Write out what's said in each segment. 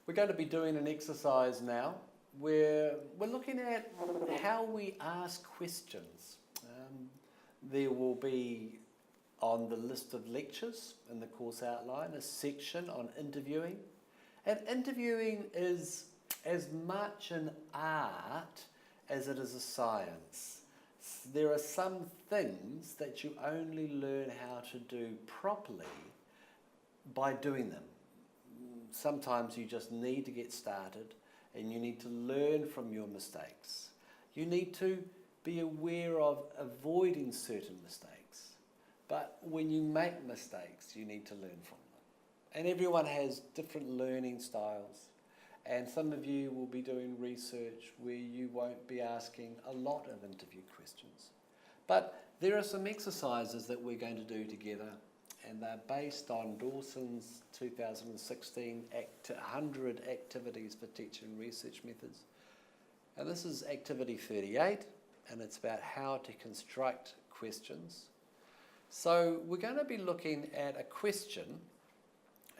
We're going to be doing an exercise now where we're looking at how we ask questions. There will be on the list of lectures in the course outline a section on interviewing. And interviewing is as much an art as it is a science. There are some things that you only learn how to do properly by doing them. Sometimes you just need to get started and you need to learn from your mistakes. You need to be aware of avoiding certain mistakes. But when you make mistakes, you need to learn from them. And everyone has different learning styles. And some of you will be doing research where you won't be asking a lot of interview questions. But there are some exercises that we're going to do together, and they're based on Dawson's 2016 100 Activities for Teaching Research Methods. And this is activity 38, and it's about how to construct questions. So we're going to be looking at a question,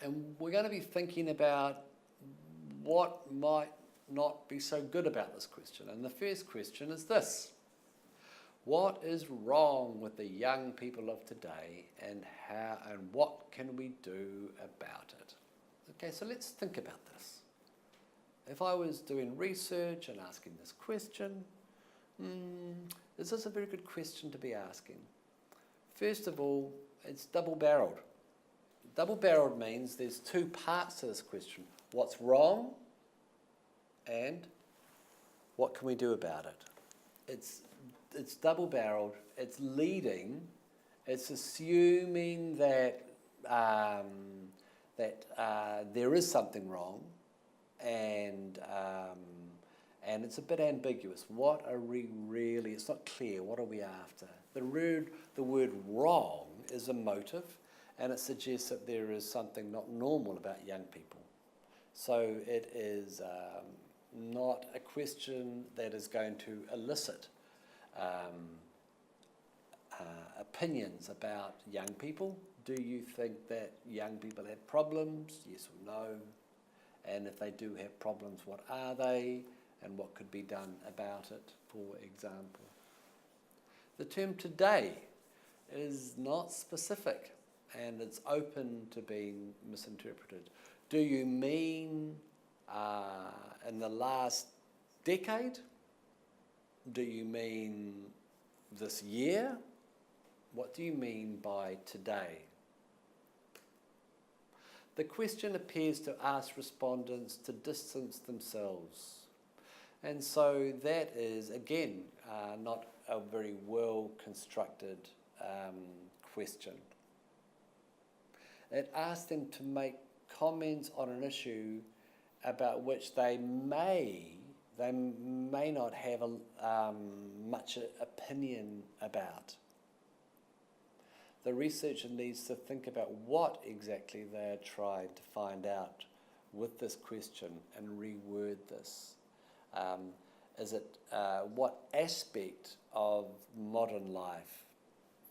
and we're going to be thinking about what might not be so good about this question. And the first question is this: what is wrong with the young people of today, and what can we do about it? Okay, so let's think about this. If I was doing research and asking this question, is this a very good question to be asking? First of all, it's double-barreled. Double-barreled means there's two parts to this question. What's wrong and what can we do about it? It's double-barreled, it's leading, it's assuming that there is something wrong, and it's a bit ambiguous. What are we really, it's not clear, what are we after? The word wrong is a motive, and it suggests that there is something not normal about young people. So it is not a question that is going to elicit opinions about young people. Do you think that young people have problems? Yes or no? And if they do have problems, what are they? And what could be done about it, for example? The term today is not specific, and it's open to being misinterpreted. Do you mean in the last decade? Do you mean this year? What do you mean by today? The question appears to ask respondents to distance themselves. And so that is, again, not a very well-constructed question. It asks them to make comments on an issue about which they may not have much opinion about. The researcher needs to think about what exactly they're trying to find out with this question and reword this. What aspect of modern life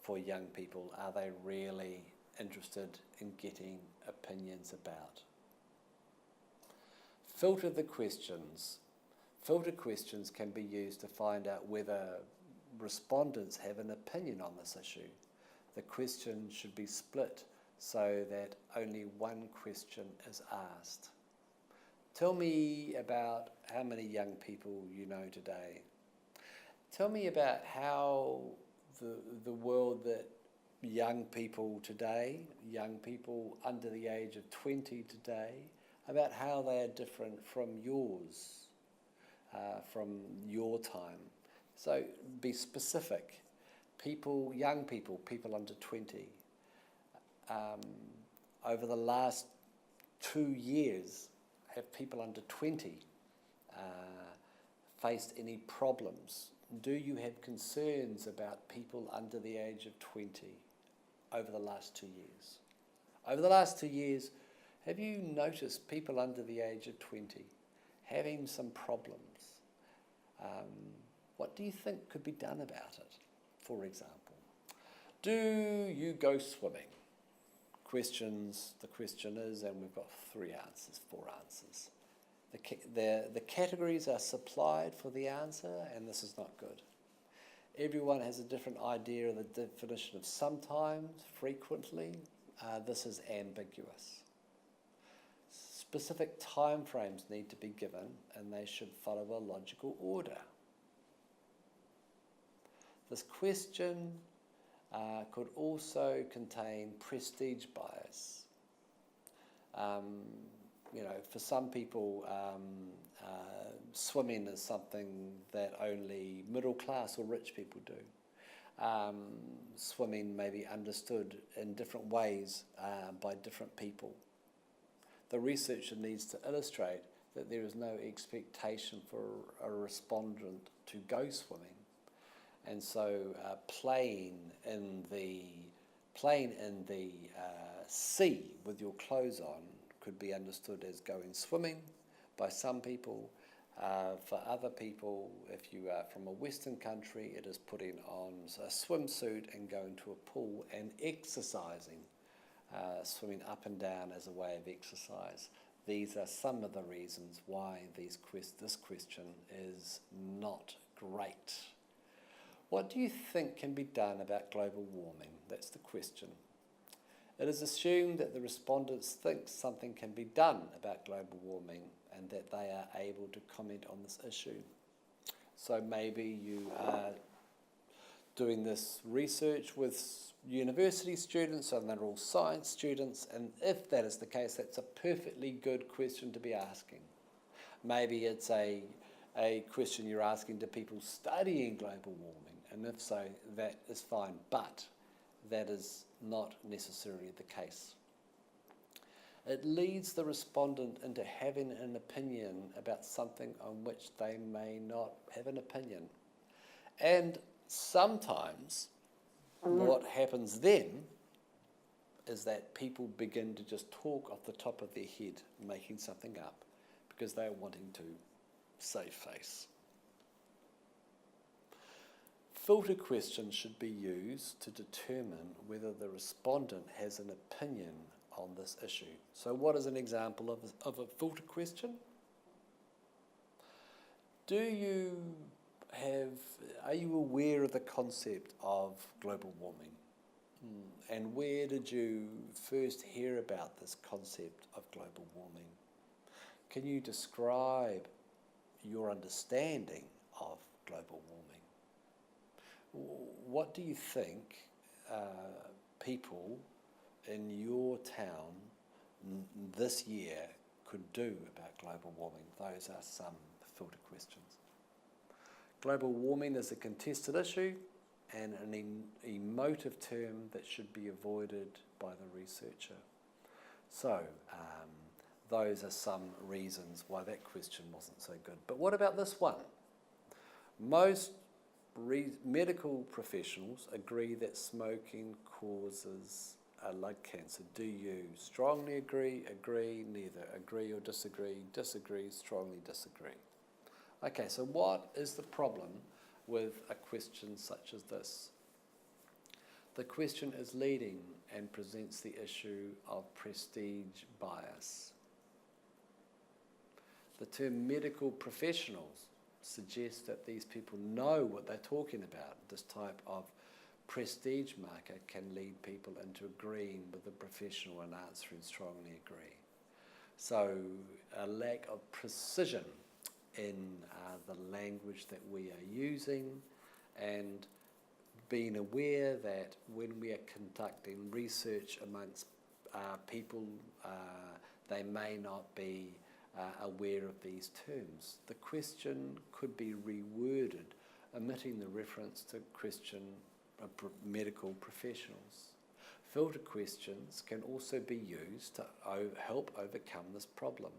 for young people are they really interested in getting opinions about? Filter the questions. Filter questions can be used to find out whether respondents have an opinion on this issue. The question should be split so that only one question is asked. Tell me about how many young people you know today. Tell me about how the world that young people today, young people under the age of 20 today, about how they are different from yours, from your time. So be specific. Young people, people under 20. Over the last 2 years, have people under 20 faced any problems? Do you have concerns about people under the age of 20 over the last 2 years? Over the last 2 years, have you noticed people under the age of 20 having some problems? What do you think could be done about it, for example? Do you go swimming? The question is, and we've got 4 answers. The categories are supplied for the answer, and this is not good. Everyone has a different idea of the definition of sometimes, frequently. This is ambiguous. Specific time frames need to be given, and they should follow a logical order. This question could also contain prestige bias. For some people, swimming is something that only middle class or rich people do. Swimming may be understood in different ways by different people. The researcher needs to illustrate that there is no expectation for a respondent to go swimming. And so playing in the sea with your clothes on could be understood as going swimming by some people. For other people, if you are from a Western country, it is putting on a swimsuit and going to a pool and exercising, swimming up and down as a way of exercise. These are some of the reasons why this question is not great. What do you think can be done about global warming? That's the question. It is assumed that the respondents think something can be done about global warming and that they are able to comment on this issue. So maybe you are doing this research with university students and they're all science students, and if that is the case, that's a perfectly good question to be asking. Maybe it's a question you're asking to people studying global warming, and if so, that is fine, but that is not necessarily the case. It leads the respondent into having an opinion about something on which they may not have an opinion. And sometimes what happens then is that people begin to just talk off the top of their head, making something up, because they're wanting to save face. Filter questions should be used to determine whether the respondent has an opinion on this issue. So what is an example of a filter question? Are you aware of the concept of global warming? And where did you first hear about this concept of global warming? Can you describe your understanding of global warming? What do you think people in your town this year could do about global warming? Those are some filter questions. Global warming is a contested issue and an emotive term that should be avoided by the researcher. So those are some reasons why that question wasn't so good. But what about this one? Most medical professionals agree that smoking causes lung cancer. Do you strongly agree, neither, agree or disagree, strongly disagree? Okay, so what is the problem with a question such as this? The question is leading and presents the issue of prestige bias. The term medical professionals suggests that these people know what they're talking about. This type of prestige marker can lead people into agreeing with the professional and answering strongly agree. So a lack of precision in the language that we are using, and being aware that when we are conducting research amongst people, they may not be aware of these terms. The question could be reworded, omitting the reference to medical professionals. Filter questions can also be used to help overcome this problem.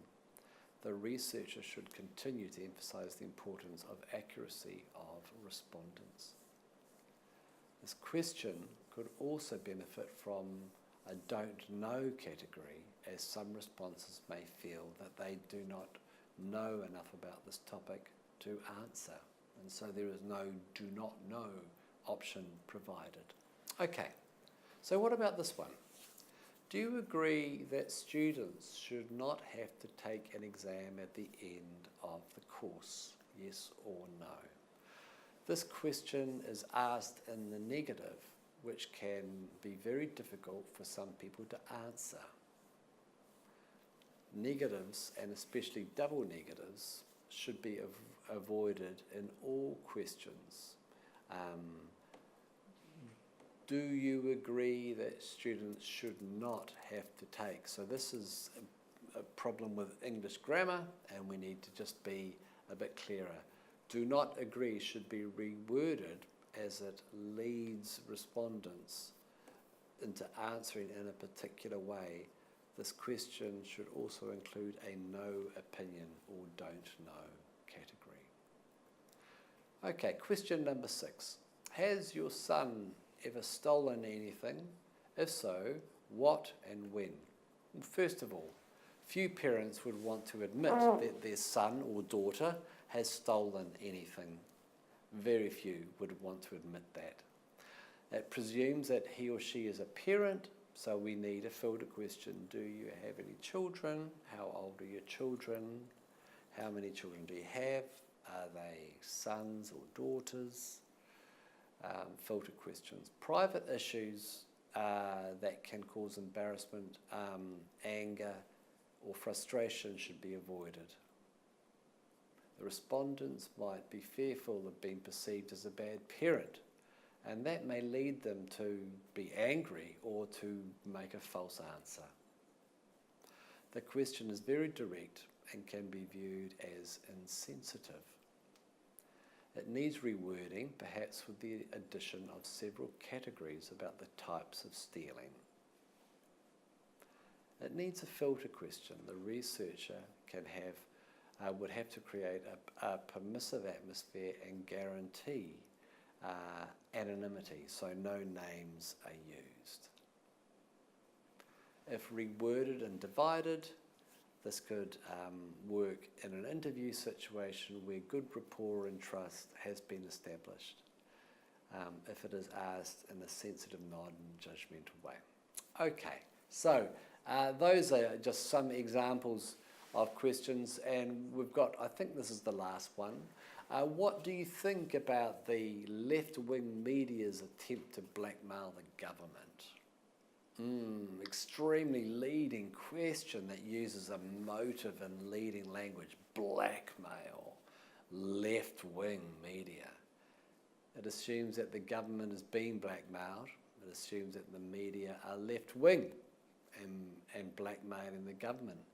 The researcher should continue to emphasize the importance of accuracy of respondents. This question could also benefit from a don't know category, as some responses may feel that they do not know enough about this topic to answer, and so there is no do not know option provided. Okay, so what about this one? Do you agree that students should not have to take an exam at the end of the course? Yes or no? This question is asked in the negative, which can be very difficult for some people to answer. Negatives, and especially double negatives, should be avoided in all questions. Do you agree that students should not have to take? So this is a problem with English grammar, and we need to just be a bit clearer. Do not agree should be reworded as it leads respondents into answering in a particular way. This question should also include a no opinion or don't know category. Okay, question number 6. Has your son ever stolen anything? If so, what and when? Well, first of all, few parents would want to admit that their son or daughter has stolen anything. Very few would want to admit that. It presumes that he or she is a parent, so we need a filter question. Do you have any children? How old are your children? How many children do you have? Are they sons or daughters? Filter questions. Private issues that can cause embarrassment, anger, or frustration should be avoided. The respondents might be fearful of being perceived as a bad parent, and that may lead them to be angry or to make a false answer. The question is very direct and can be viewed as insensitive. It needs rewording, perhaps with the addition of several categories about the types of stealing. It needs a filter question. The researcher would have to create a permissive atmosphere and guarantee anonymity, so no names are used. If reworded and divided, this could work in an interview situation where good rapport and trust has been established, if it is asked in a sensitive, non-judgmental way. Okay, so those are just some examples of questions, and we've got, I think this is the last one. What do you think about the left-wing media's attempt to blackmail the government? Extremely leading question that uses emotive and leading language. Blackmail, left-wing media. It assumes that the government is being blackmailed. It assumes that the media are left-wing and blackmailing the government.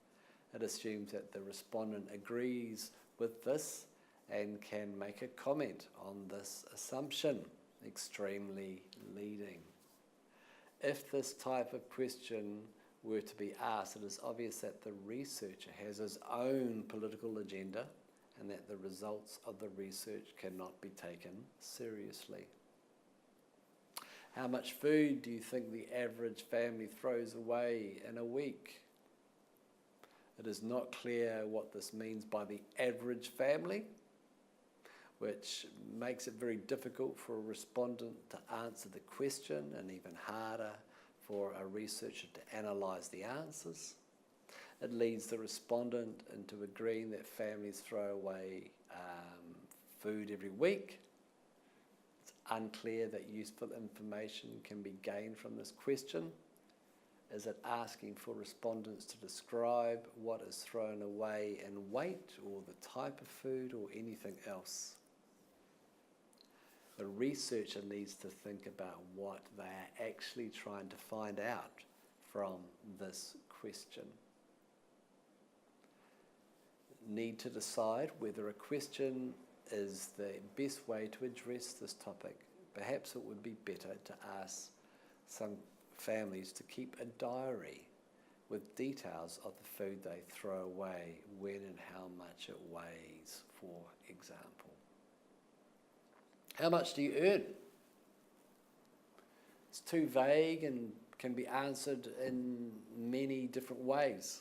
It assumes that the respondent agrees with this and can make a comment on this assumption. Extremely leading. If this type of question were to be asked, it is obvious that the researcher has his own political agenda and that the results of the research cannot be taken seriously. How much food do you think the average family throws away in a week? It is not clear what this means by the average family, which makes it very difficult for a respondent to answer the question and even harder for a researcher to analyse the answers. It leads the respondent into agreeing that families throw away food every week. It's unclear that useful information can be gained from this question. Is it asking for respondents to describe what is thrown away in weight or the type of food or anything else? The researcher needs to think about what they are actually trying to find out from this question. Need to decide whether a question is the best way to address this topic. Perhaps it would be better to ask some families to keep a diary with details of the food they throw away, when and how much it weighs, for example. How much do you earn? It's too vague and can be answered in many different ways.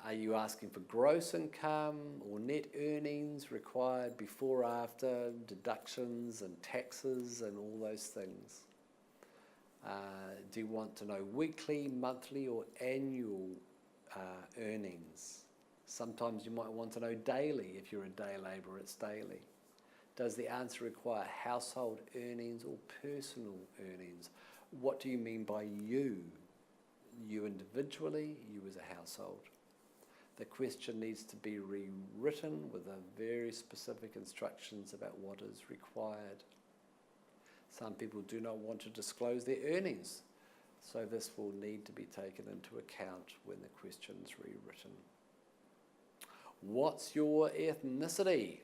Are you asking for gross income or net earnings required before, after, deductions and taxes and all those things? Do you want to know weekly, monthly, or annual earnings? Sometimes you might want to know daily. If you're a day labourer, it's daily. Does the answer require household earnings or personal earnings? What do you mean by you? You individually, you as a household. The question needs to be rewritten with a very specific instructions about what is required. Some people do not want to disclose their earnings, so this will need to be taken into account when the question is rewritten. What's your ethnicity?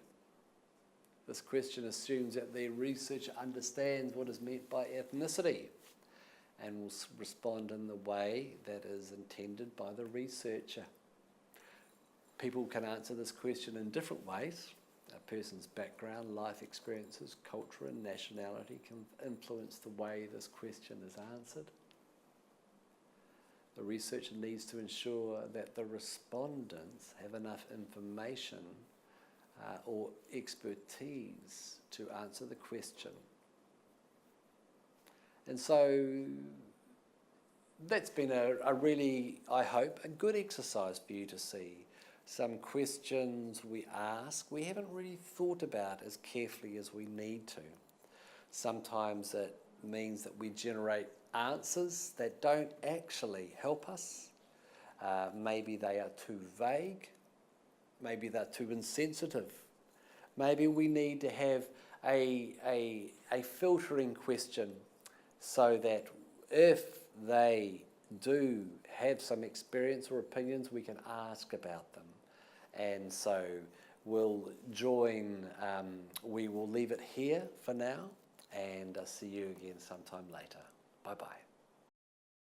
This question assumes that the researcher understands what is meant by ethnicity and will respond in the way that is intended by the researcher. People can answer this question in different ways. A person's background, life experiences, culture and nationality can influence the way this question is answered. The researcher needs to ensure that the respondents have enough information or expertise to answer the question. And so that's been a really, I hope, a good exercise for you to see. Some questions we ask, we haven't really thought about as carefully as we need to. Sometimes it means that we generate answers that don't actually help us. Maybe they are too vague. Maybe they're too insensitive. Maybe we need to have a filtering question so that if they do have some experience or opinions, we can ask about them. And so we'll we will leave it here for now, and see you again sometime later. Bye-bye.